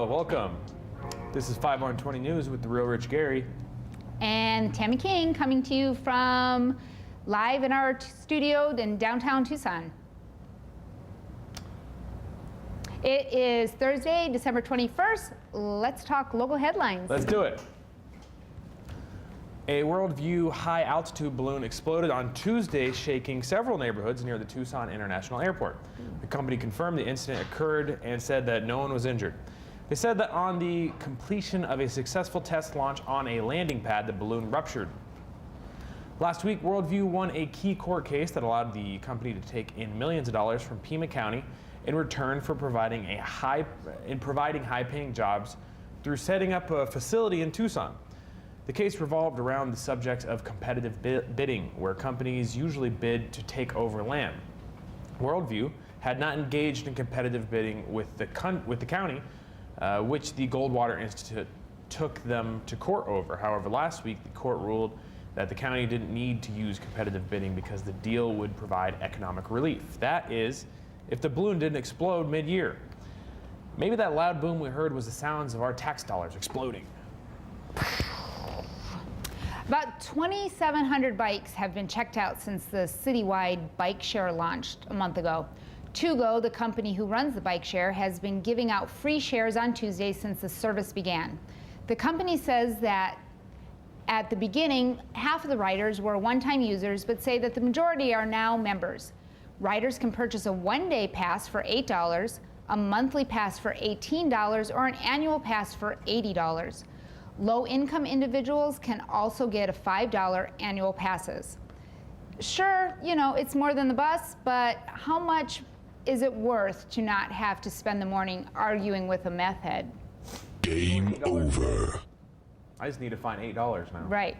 Hello, welcome. This is 5 on 20 News with the real Rich Gary. And Tammy King coming to you from live in our studio in downtown Tucson. It is Thursday, December 21st. Let's talk local headlines. Let's do it. A Worldview high-altitude balloon exploded on Tuesday, shaking several neighborhoods near the Tucson International Airport. The company confirmed the incident occurred and said that no one was injured. They said that on the completion of a successful test launch on a landing pad, the balloon ruptured. Last week, Worldview won a key court case that allowed the company to take in millions of dollars from Pima County in return for providing high-paying jobs through setting up a facility in Tucson. The case revolved around the subject of competitive bidding, where companies usually bid to take over land. Worldview had not engaged in competitive bidding with the county, which the Goldwater Institute took them to court over. However, last week the court ruled that the county didn't need to use competitive bidding because the deal would provide economic relief. That is, if the balloon didn't explode mid-year. Maybe that loud boom we heard was the sounds of our tax dollars exploding. About 2,700 bikes have been checked out since the citywide bike share launched a month ago. Tugo, the company who runs the bike share, has been giving out free shares on Tuesday since the service began. The company says that at the beginning, half of the riders were one-time users, but say that the majority are now members. Riders can purchase a one-day pass for $8, a monthly pass for $18, or an annual pass for $80. Low-income individuals can also get a $5 annual passes. Sure, you know, it's more than the bus, but how much is it worth to not have to spend the morning arguing with a meth head? Game over. I just need to find $8 now. Right.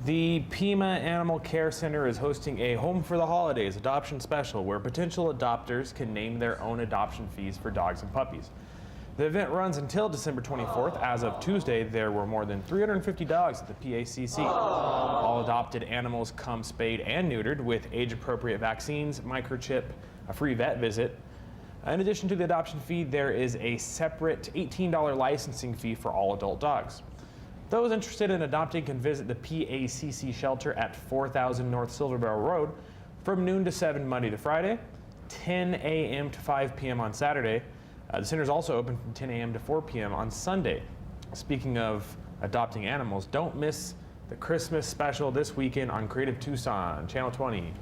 The Pima Animal Care Center is hosting a Home for the Holidays adoption special where potential adopters can name their own adoption fees for dogs and puppies. The event runs until December 24th. As of Tuesday, there were more than 350 dogs at the PACC. All adopted animals come spayed and neutered with age-appropriate vaccines, microchip, a free vet visit. In addition to the adoption fee, there is a separate $18 licensing fee for all adult dogs. Those interested in adopting can visit the PACC shelter at 4000 North Silver Barrel Road from noon to 7 Monday to Friday, 10 a.m. to 5 p.m. on Saturday. The center is also open from 10 a.m. to 4 p.m. on Sunday. Speaking of adopting animals, don't miss the Christmas special this weekend on Creative Tucson, Channel 20.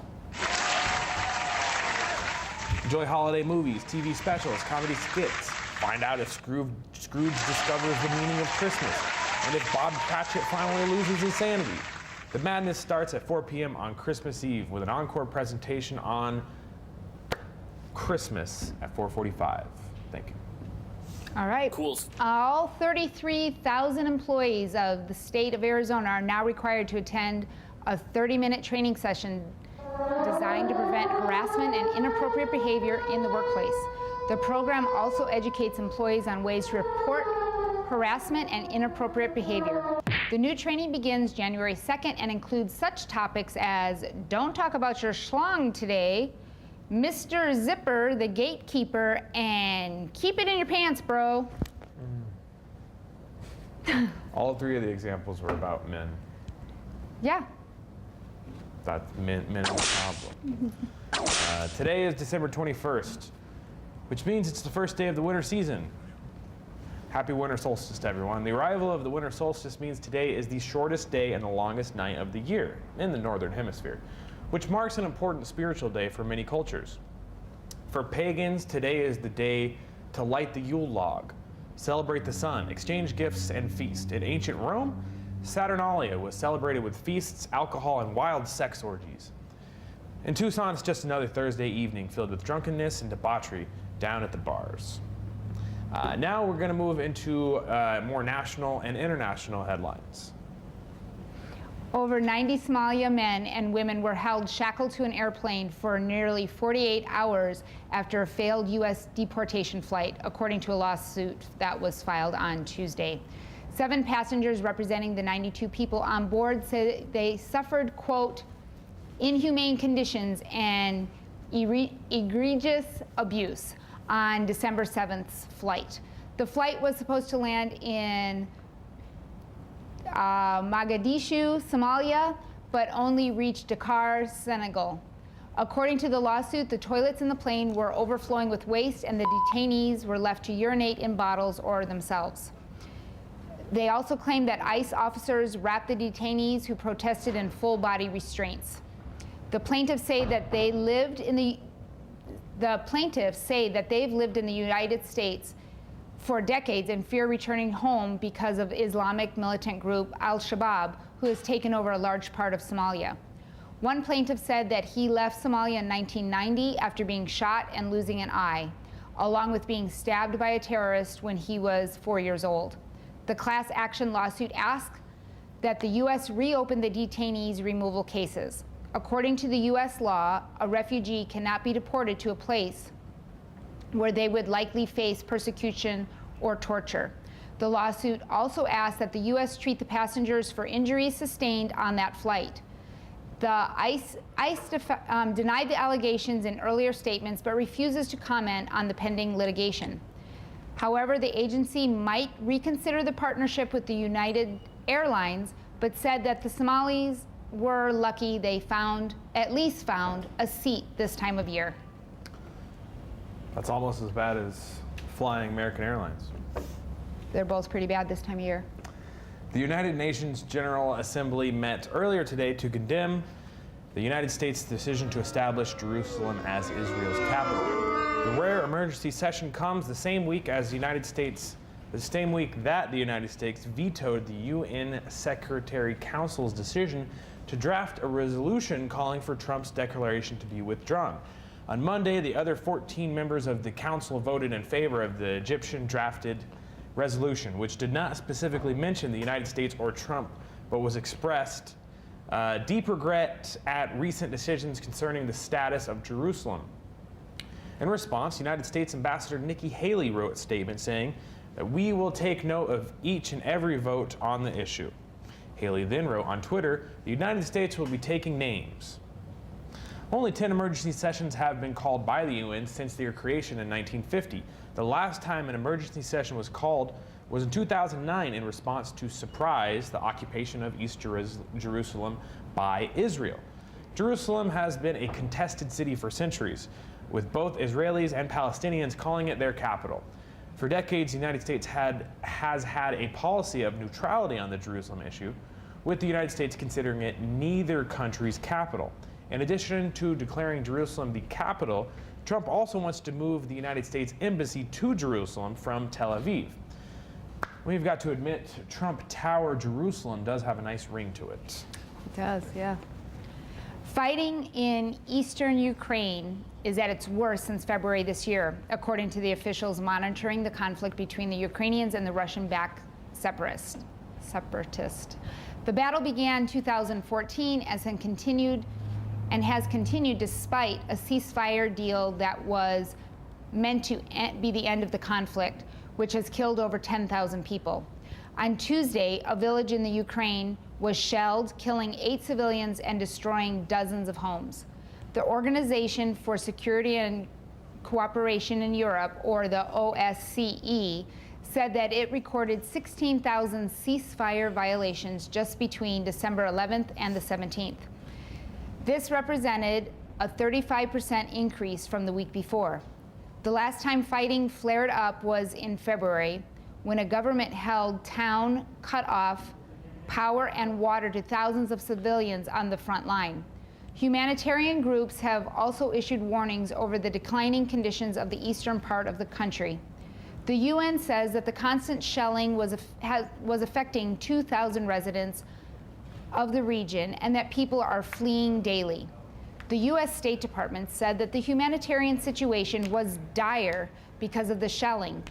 Enjoy holiday movies, TV specials, comedy skits. Find out if Scrooge discovers the meaning of Christmas and if Bob Cratchit finally loses his sanity. The madness starts at 4 p.m. on Christmas Eve with an encore presentation on Christmas at 4:45. Thank you. All right. Cool. All 33,000 employees of the state of Arizona are now required to attend a 30-minute training session designed to prevent harassment and inappropriate behavior in the workplace. The program also educates employees on ways to report harassment and inappropriate behavior. The new training begins January 2nd and includes such topics as don't talk about your schlong today, Mr. Zipper, the gatekeeper, and keep it in your pants, bro. All three of the examples were about men. Yeah. That's men are the problem. Today is December 21st, which means it's the first day of the winter season. Happy winter solstice to everyone. The arrival of the winter solstice means today is the shortest day and the longest night of the year in the northern hemisphere, which marks an important spiritual day for many cultures. For pagans, today is the day to light the Yule log, celebrate the sun, exchange gifts, and feast. In ancient Rome, Saturnalia was celebrated with feasts, alcohol, and wild sex orgies. In Tucson, it's just another Thursday evening filled with drunkenness and debauchery down at the bars. Now we're going to move into more national and international headlines. Over 90 Somalia men and women were held shackled to an airplane for nearly 48 hours after a failed U.S. deportation flight, according to a lawsuit that was filed on Tuesday. 7 passengers representing the 92 people on board say they suffered, quote, inhumane conditions and egregious abuse. on December 7th's flight. The flight was supposed to land in Mogadishu, Somalia, but only reached Dakar, Senegal. According to the lawsuit, the toilets in the plane were overflowing with waste and the detainees were left to urinate in bottles or themselves. They also claimed that ICE officers wrapped the detainees who protested in full body restraints. The plaintiffs say that they've lived in the United States for decades and fear returning home because of Islamic militant group Al-Shabaab, who has taken over a large part of Somalia. One plaintiff said that he left Somalia in 1990 after being shot and losing an eye, along with being stabbed by a terrorist when he was 4 years old. The class action lawsuit asks that the U.S. reopen the detainees' removal cases. According to the U.S. law, a refugee cannot be deported to a place where they would likely face persecution or torture. The lawsuit also asks that the U.S. treat the passengers for injuries sustained on that flight. The ICE denied the allegations in earlier statements, but refuses to comment on the pending litigation. However, the agency might reconsider the partnership with the United Airlines, but said that the Somalis were lucky they at least found a seat this time of year. That's almost as bad as flying American Airlines. They're both pretty bad this time of year. The United Nations General Assembly met earlier today to condemn the United States' decision to establish Jerusalem as Israel's capital. The rare emergency session comes the same week that the United States vetoed the UN Secretary Council's decision to draft a resolution calling for Trump's declaration to be withdrawn. On Monday, the other 14 members of the council voted in favor of the Egyptian drafted resolution, which did not specifically mention the United States or Trump, but was expressed deep regret at recent decisions concerning the status of Jerusalem. In response, United States Ambassador Nikki Haley wrote a statement saying that we will take note of each and every vote on the issue. Haley then wrote on Twitter, the United States will be taking names. Only 10 emergency sessions have been called by the UN since their creation in 1950. The last time an emergency session was called was in 2009 in response to the occupation of East Jerusalem by Israel. Jerusalem has been a contested city for centuries, with both Israelis and Palestinians calling it their capital. For decades, the United States has had a policy of neutrality on the Jerusalem issue, with the United States considering it neither country's capital. In addition to declaring Jerusalem the capital, Trump also wants to move the United States Embassy to Jerusalem from Tel Aviv. We've got to admit, Trump Tower Jerusalem does have a nice ring to it. It does, yeah. Fighting in eastern Ukraine is at its worst since February this year, according to the officials monitoring the conflict between the Ukrainians and the Russian-backed separatists. The battle began in 2014 and has continued despite a ceasefire deal that was meant to be the end of the conflict, which has killed over 10,000 people. On Tuesday, a village in the Ukraine was shelled, killing 8 civilians and destroying dozens of homes. The Organization for Security and Cooperation in Europe, or the OSCE, said that it recorded 16,000 ceasefire violations just between December 11th and the 17th. This represented a 35% increase from the week before. The last time fighting flared up was in February, when a government-held town cut off power and water to thousands of civilians on the front line. Humanitarian groups have also issued warnings over the declining conditions of the eastern part of the country. The UN says that the constant shelling was affecting 2,000 residents of the region and that people are fleeing daily. The U.S. State Department said that the humanitarian situation was dire because of the shelling,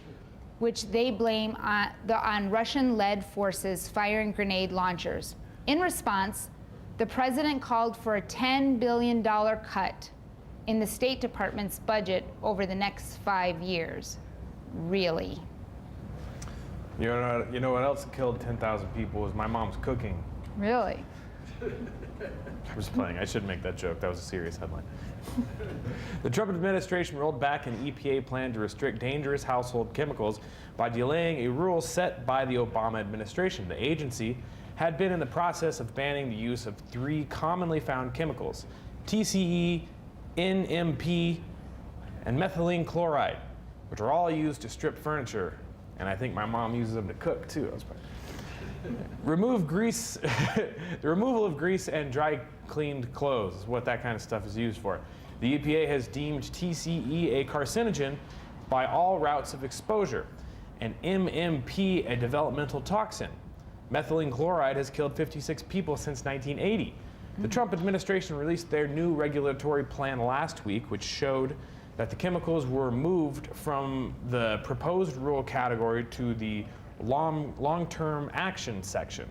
which they blame on Russian-led forces firing grenade launchers. In response, the president called for a $10 billion cut in the State Department's budget over the next 5 years. Really? You know what else killed 10,000 people was my mom's cooking. Really? I was playing. I shouldn't make that joke. That was a serious headline. The Trump administration rolled back an EPA plan to restrict dangerous household chemicals by delaying a rule set by the Obama administration. The agency had been in the process of banning the use of 3 commonly found chemicals: TCE, NMP, and methylene chloride, which are all used to strip furniture. And I think my mom uses them to cook too. Remove grease. The removal of grease and dry cleaned clothes is what that kind of stuff is used for. The EPA has deemed TCE a carcinogen by all routes of exposure, and MMP a developmental toxin. Methylene chloride has killed 56 people since 1980. The Trump administration released their new regulatory plan last week, which showed that the chemicals were moved from the proposed rule category to the long-term action section.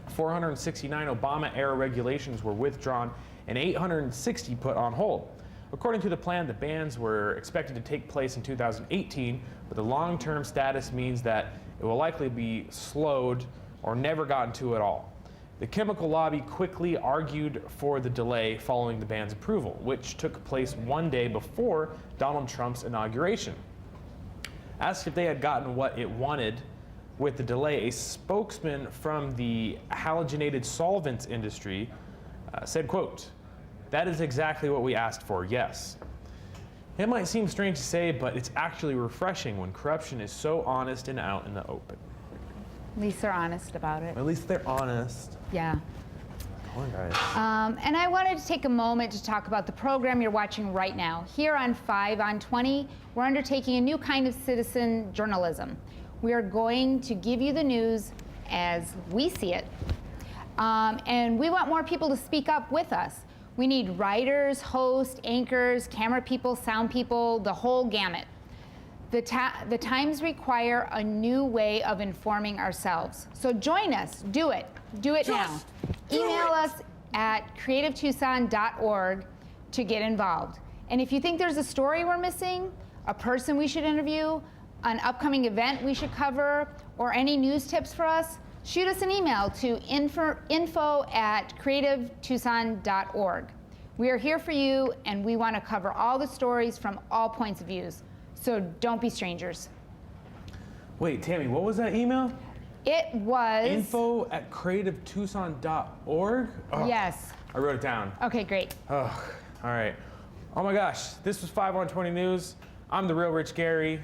469 Obama-era regulations were withdrawn and 860 put on hold. According to the plan, the bans were expected to take place in 2018, but the long-term status means that it will likely be slowed or never gotten to at all. The chemical lobby quickly argued for the delay following the ban's approval, which took place one day before Donald Trump's inauguration. Asked if they had gotten what it wanted with the delay, a spokesman from the halogenated solvents industry said, quote, "That is exactly what we asked for, yes." It might seem strange to say, but it's actually refreshing when corruption is so honest and out in the open. At least they're honest about it. At least they're honest. Yeah. Come on, guys. And I wanted to take a moment to talk about the program you're watching right now. Here on 5 on 20, we're undertaking a new kind of citizen journalism. We are going to give you the news as we see it. And we want more people to speak up with us. We need writers, hosts, anchors, camera people, sound people, the whole gamut. The times require a new way of informing ourselves. So join us, do it now. Email us at creativetucson.org to get involved. And if you think there's a story we're missing, a person we should interview, an upcoming event we should cover, or any news tips for us, shoot us an email to info@creativetucson.org. We are here for you, and we want to cover all the stories from all points of views. So don't be strangers. Wait, Tammy, what was that email? It was info@creativetucson.org? Oh, yes. I wrote it down. Okay, great. Oh, all right. Oh my gosh, this was 5 on 20 News. I'm the real Rich Gary.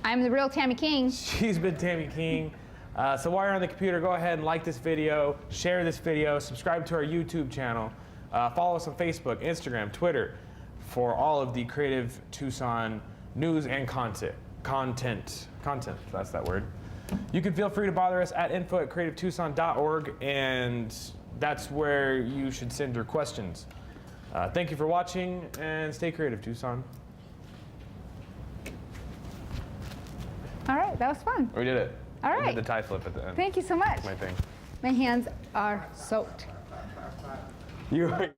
I'm the real Tammy King. She's been Tammy King. So while you're on the computer, go ahead and like this video, share this video, subscribe to our YouTube channel, follow us on Facebook, Instagram, Twitter for all of the Creative Tucson news and content, that's that word. You can feel free to bother us at info@creativetucson.org, and that's where you should send your questions. Thank you for watching, and stay creative, Tucson. All right, that was fun. We did it. All We right. did the tie flip at the end. Thank you so much. My thing. My hands are soaked. You